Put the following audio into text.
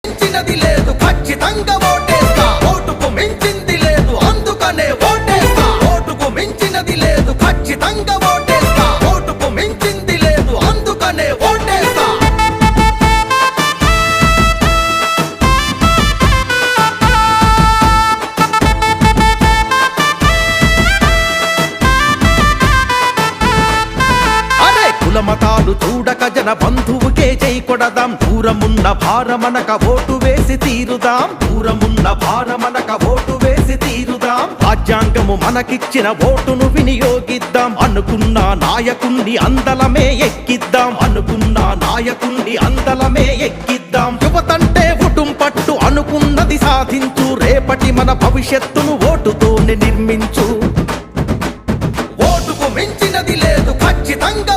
మించినది లేదు ఖచ్చితంగా ఓటేస్తా ఓటుకు మించింది లేదు అందుకనే ఓటేస్తా ఓటుకు మించినది లేదు ఖచ్చితంగా ఓటేస్తా ఓటుకు మించింది లేదు అందుకనే ఓటేస్తా అరే కులమతాలు చూడక జన బంధువుకే జై కొడదాం దూరమున్న భారమనక ఓటు వేసి తీరుదాం దూరమున్న భారమనక ఓటు వేసి తీరుదాం రాజ్యాంగము మనకిచ్చిన ఓటును వినియోగిద్దాం అనుకున్న నాయకుణ్ణి అందలమే ఎక్కిద్దాం అనుకున్న నాయకుణ్ణి అందలమే ఎక్కిద్దాం యువతంటే ఉటుం పట్టు అనుకున్నది సాధించు రేపటి మన భవిష్యత్తును ఓటుతోనే నిర్మించు ఓటుకు మించినది లేదు ఖచ్చితంగా